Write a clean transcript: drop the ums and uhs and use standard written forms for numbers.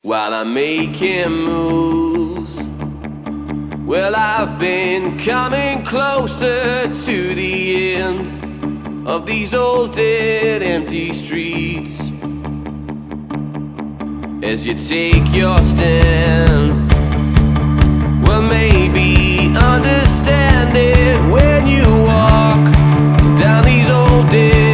While I'm making moves, well, I've been coming closer to the end of these old dead empty streets. As you take your stand, well, maybe understand it when you walk down these old dead